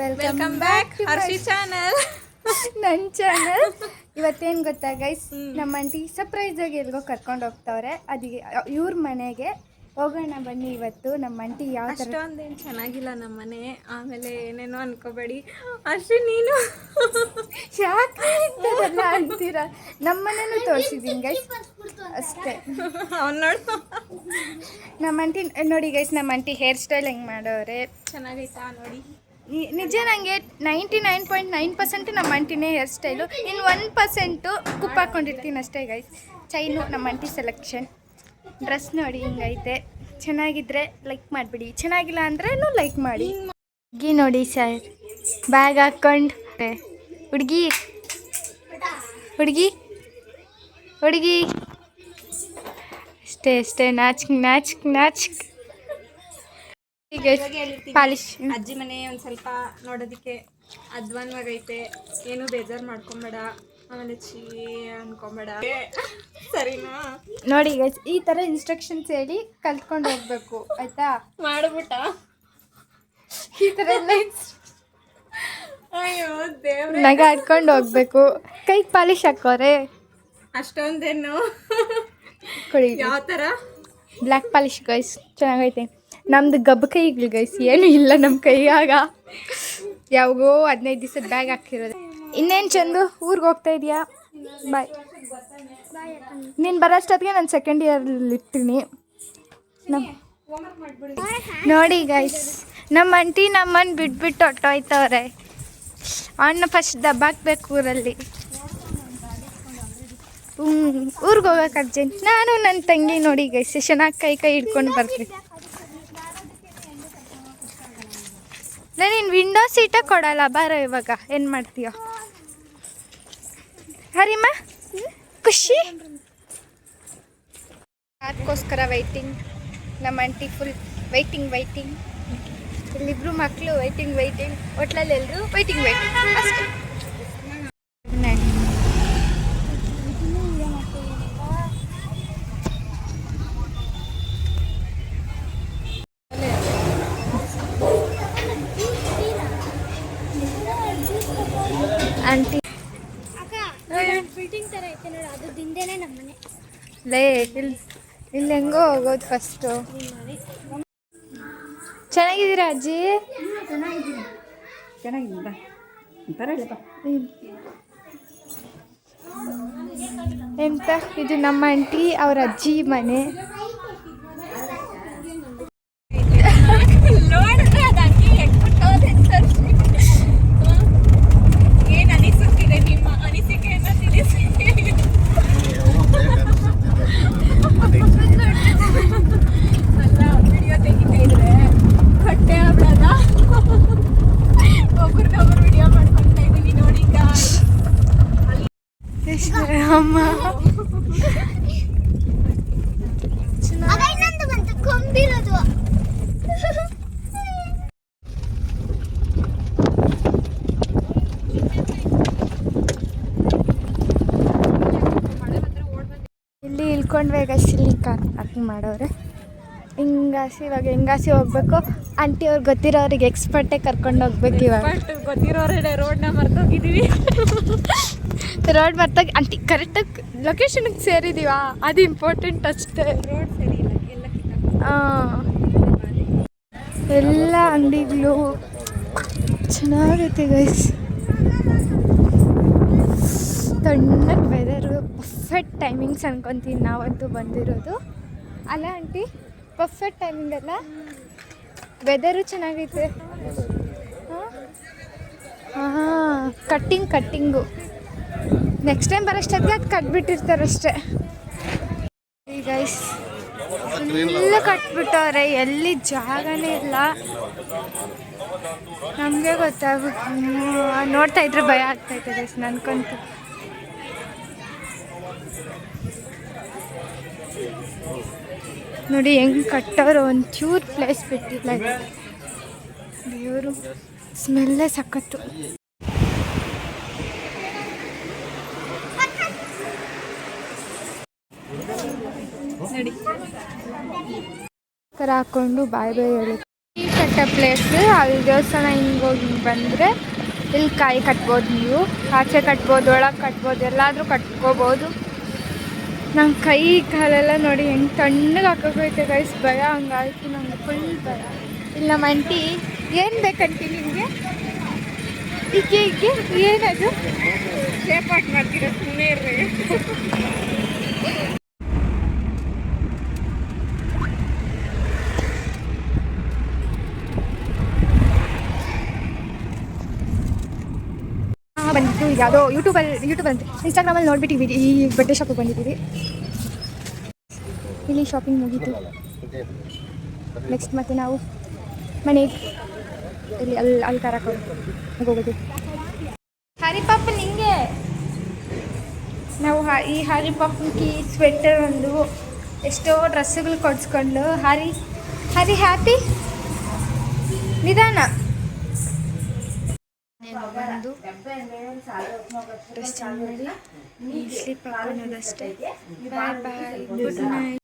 Welcome back Hershey channel. ನನ್ನ channel. ಇವತ್ತೇನು ಗೊತ್ತಾ ಗೈಸ್, ನಮ್ಮ ಆಂಟಿ ಸರ್ಪ್ರೈಸಾಗಿ ಎಲ್ಗೋ ಕರ್ಕೊಂಡು ಹೋಗ್ತಾವ್ರೆ. ಅದಕ್ಕೆ ಇವ್ರ ಮನೆಗೆ ಹೋಗೋಣ ಬನ್ನಿ. ಇವತ್ತು ನಮ್ಮ ಆಂಟಿ ಯಾವ ಥರ ಅಷ್ಟೊಂದೇನು ಚೆನ್ನಾಗಿಲ್ಲ ನಮ್ಮ ಮನೆ, ಆಮೇಲೆ ಏನೇನೋ ಅನ್ಕೋಬೇಡಿ. ಅಷ್ಟೇ ನೀನು ಯಾಕೆ ಇಂಥದ್ದೆಲ್ಲ ಅಂತೀರಾ? ನಮ್ಮ ಮನೇನೂ ತೋರಿಸಿದ್ದೀನಿ ಗೈಸ್, ಅಷ್ಟೇ. ಅವ್ನು ನೋಡು, ನಮ್ಮ ಆಂಟಿ ನೋಡಿ ಗೈಸ್, ನಮ್ಮ ಆಂಟಿ ಹೇರ್ ಸ್ಟೈಲ್ ಹೆಂಗೆ ಮಾಡೋರೆ ಚೆನ್ನಾಗೈತಾ ನೋಡಿ. ನಿಜ ನನಗೆ 99.9% ನಮ್ಮ ಆಂಟಿನೇ ಹೇರ್ ಸ್ಟೈಲು. ಇನ್ನು 1% ಕುಪ್ಪು ಹಾಕ್ಕೊಂಡಿರ್ತೀನಿ ಅಷ್ಟೇ ಗೈಸ್. ಚೈನು ನಮ್ಮ ಆಂಟಿ ಸೆಲೆಕ್ಷನ್. ಡ್ರೆಸ್ ನೋಡಿ ಹಿಂಗೈತೆ. ಚೆನ್ನಾಗಿದ್ರೆ ಲೈಕ್ ಮಾಡಿಬಿಡಿ, ಚೆನ್ನಾಗಿಲ್ಲ ಅಂದ್ರೂ ಲೈಕ್ ಮಾಡಿ. ಹುಡುಗಿ ನೋಡಿ ಸರ್, ಬ್ಯಾಗ್ ಹಾಕ್ಕೊಂಡು ಹುಡುಗಿ ಹುಡುಗಿ ಹುಡುಗಿ ಅಷ್ಟೇ ಅಷ್ಟೇ, ನಾಚಿಕ್ ಪಾಲಿಶ್. ಅಜ್ಜಿ ಮನೆ ಒಂದು ಸ್ವಲ್ಪ ನೋಡೋದಕ್ಕೆ ಅಧ್ವಾನವಾಗೈತೆ, ಏನು ಬೇಜಾರು ಮಾಡ್ಕೊಬೇಡ, ಆಮೇಲೆ ಅನ್ಕೊಬೇಡ, ಸರಿನಾ? ನೋಡಿ ಗೈಸ್, ಈ ಥರ ಇನ್ಸ್ಟ್ರಕ್ಷನ್ಸ್ ಹೇಳಿ ಕಲ್ತ್ಕೊಂಡು ಹೋಗ್ಬೇಕು, ಆಯ್ತಾ? ಮಾಡ್ಬಿಟ್ಟ ಈ ಥರ ಎಲ್ಲ ಅಯ್ಯೋ ದೇವ್ರೆ, ನಗಾಡ್ಕೊಂಡು ಹೋಗ್ಬೇಕು. ಕೈಗೆ ಪಾಲಿಶ್ ಹಾಕೋರೆ ಅಷ್ಟೊಂದೇನು ಕೊಡಿ. ಯಾವ ಥರ? ಬ್ಲ್ಯಾಕ್ ಪಾಲಿಶ್ ಗೈಸ್, ಚೆನ್ನಾಗೈತೆ. ನಮ್ದು ಗಬ್ಬ ಕೈಗಳು ಗೈಸ್, ಏನೂ ಇಲ್ಲ ನಮ್ಮ ಕೈಯಾಗ. ಯಾವಾಗೋ 15 ದಿವಸದ ಬ್ಯಾಗ್ ಹಾಕಿರೋದು. ಇನ್ನೇನು ಚಂದು, ಊರಿಗೆ ಹೋಗ್ತಾ ಇದೆಯಾ? ಬಾಯ್. ನೀನು ಬರೋಷ್ಟೊತ್ತಿಗೆ ನಾನು ಸೆಕೆಂಡ್ ಇಯರಲ್ಲಿ ಇರ್ತೀನಿ. ನೋಡಿ ಗೈಸ್, ನಮ್ಮ ಆಂಟಿ ನಮ್ಮನ್ನು ಬಿಟ್ಬಿಟ್ಟು ಹೊಟ್ಟೋಯ್ತವ್ರೆ. ಅಣ್ಣ ಫಸ್ಟ್ ದಬ್ಬಾಕ್ಬೇಕು ಊರಲ್ಲಿ. ಊರಿಗೆ ಹೋಗಕ್ಕೆ ಅರ್ಜೆಂಟ್. ನಾನು ನನ್ನ ತಂಗಿ ನೋಡಿ ಗೈಸ್, ಚೆನ್ನಾಗಿ ಕೈ ಹಿಡ್ಕೊಂಡು ಬರ್ತೀನಿ. ನೀನು ವಿಂಡೋ ಸೀಟೇ ಕೊಡಲ್ಲ, ಬಾರೋ ಇವಾಗ ಏನು ಮಾಡ್ತೀಯ? ಹರಿಮ್ಮ ಖುಷಿ. ಅದಕ್ಕೋಸ್ಕರ ವೈಟಿಂಗ್. ನಮ್ಮ ಆಂಟಿ ಫುಲ್ ವೈಟಿಂಗ್. ಇಲ್ಲಿಬ್ರು ಮಕ್ಕಳು ವೈಟಿಂಗ್. ಹೋಟ್ಲಲ್ಲಿ ಎಲ್ಲರೂ ವೈಟಿಂಗ್ ಅಷ್ಟೇ. ಆಂಟಿ ಬಿಲ್ಡಿಂಗ್ ತರ ಐತೆ ನೋಡಿ, ಅದು ದಿಂದೇನೆ ನಮ್ಮನೆ. ಲೇ ಇಲ್ಲಿ ಹೆಂಗೋ ಹೋಗೋದು ಫಸ್ಟು. ಚೆನ್ನಾಗಿದ್ದೀರಾ ಅಜ್ಜಿ? ಎಂತ ಇದು ನಮ್ಮ ಆಂಟಿ ಅವ್ರ ಅಜ್ಜಿ ಮನೆ. ಅಮ್ಮ ಕೊಂಬಿರೋದು. ಇಲ್ಲಿ ಇಳ್ಕೊಂಡ್ರೆ ಇಲ್ಲಿ ಪಾರ್ಕಿಂಗ್ ಮಾಡೋರೆ. ಇವಾಗ ಹೆಂಗಾಸಿ ಹೋಗ್ಬೇಕು. ಆಂಟಿ ಅವ್ರಿಗೆ ಗೊತ್ತಿರೋರಿಗೆ ಎಕ್ಸ್ಪರ್ಟೇ ಕರ್ಕೊಂಡು ಹೋಗ್ಬೇಕು. ಇವಾಗ ಗೊತ್ತಿರೋರೆ ರೋಡ್ನ ಮರ್ತೋಗಿದ್ದೀವಿ. ರೋಡ್ ಮರ್ತೋಗಿ ಆಂಟಿ ಕರೆಕ್ಟಾಗಿ ಲೊಕೇಶನ್ಗೆ ಸೇರಿದ್ದೀವ, ಅದು ಇಂಪಾರ್ಟೆಂಟ್ ಅಷ್ಟೇ. ರೋಡ್ ಸರಿ ಇಲ್ಲ, ಎಲ್ಲ ಅಂಗಡಿಗಳು ಚೆನ್ನಾಗೈತೆ ಗೈಸ್. ತಣ್ಣಗೆ ವೆದರು, ಪರ್ಫೆಕ್ಟ್ ಟೈಮಿಂಗ್ಸ್ ಅನ್ಕೊತೀನಿ ನಾವಂತೂ ಬಂದಿರೋದು. ಅಲ್ಲ ಆಂಟಿ, ಪರ್ಫೆಕ್ಟ್ ಟೈಮಿಂಗ್ ಅಲ್ಲ? ವೆದರು ಚೆನ್ನಾಗೈತೆ. ಹಾಂ, ಕಟ್ಟಿಂಗು ನೆಕ್ಸ್ಟ್ ಟೈಮ್ ಬರೋಷ್ಟೊತ್ತಿಗೆ ಅದು ಕಟ್ಬಿಟ್ಟಿರ್ತಾರಷ್ಟೇ. ಈಗ ಎಲ್ಲ ಕಟ್ಬಿಟ್ಟವ್ರೆ, ಎಲ್ಲಿ ಜಾಗನೇ ಇಲ್ಲ. ನಮಗೆ ನೋಡ್ತಾ ಇದ್ರೆ ಭಯ ಆಗ್ತೈತೆ ಗೈಸ್ ನನ್ಕಂತೂ. ನೋಡಿ ಹೆಂಗೆ ಕಟ್ಟೋರು, ಒಂಚೂರು ಪ್ಲೇಸ್ ಬಿಟ್ಟಿಲ್ಲ. ದೇವರು, ಸ್ಮೆಲ್ಲೇ ಸಖತ್ತು. ನಡಿ ಹಾಕೊಂಡು ಬಾಯ್ ಹೇಳಿ ಈ ಕಟ್ಟ ಪ್ಲೇಸ್ ಅಲ್ಲಿ ದೇವಸ್ಥಾನ ಹಿಂಗೋಗಿ ಬಂದರೆ ಇಲ್ಲಿ ಕಾಯಿ ಕಟ್ಬೋದು, ನೀವು ಆಚೆ ಕಟ್ಬೋದು, ಒಳಗೆ ಕಟ್ಬೋದು, ಎಲ್ಲಾದರೂ ಕಟ್ಕೋಬೋದು. ನಂಗೆ ಕೈ ಕಾಲೆಲ್ಲ ನೋಡಿ ಹೆಂಗೆ ತಣ್ಣಗೆ ಹಾಕೋಕೈತೆ ಗೈಸ್, ಭಯ ಹಂಗಾಯ್ತು ನಂಗೆ, ಫುಲ್ ಭಯ. ಇಲ್ಲ ನಮ್ಮ ಆಂಟಿ ಏನು ಬೇಕಂಟಿ ನಿಮಗೆ? ಈಕೆ ಏನದು ಸೇಪಾಟ್ ಮಾಡ್ತೀರ ಸುಮ್ಮನೆ ಇರ್ರಿ. ಬಂದಿತ್ತು ಈಗ ಯಾವುದೋ ಯೂಟ್ಯೂಬ್ ಅಂತ ಇನ್ಸ್ಟಾಗ್ರಾಮಲ್ಲಿ ನೋಡ್ಬಿಟ್ಟಿದ್ದೀವಿ. ಈ ಬಟ್ಟೆ ಶಾಪಿಗೆ ಬಂದಿದ್ದೀವಿ. ಇಲ್ಲಿ ಶಾಪಿಂಗ್ ಮುಗೀತು. ನೆಕ್ಸ್ಟ್ ಮತ್ತೆ ನಾವು ಮನೆಗೆ ಇಲ್ಲಿ ಅಲ್ಲಿ ಕರಕ್ಕೆ ಹೋಗೋದು. ಹರಿಪಾಪ ನಿಂಗೆ ನಾವು ಈ ಹರಿಪಾಪಕ್ಕೆ ಸ್ವೆಟರ್ ಒಂದು ಎಷ್ಟೋ ಡ್ರೆಸ್ಸುಗಳು ಕೊಡಿಸ್ಕೊಂಡು ಹರಿ ಹ್ಯಾಪಿ ನಿಧಾನ ಬಂದು ಡ್ರೆಸ್ ಚೇಂಜ್ ಮಾಡಿ ಸ್ಲೀಪ್ ಹಾಕೋಣದಷ್ಟೇ. ಬಾಯ್ ಬಾಯ್, ಗುಡ್ ನೈಟ್.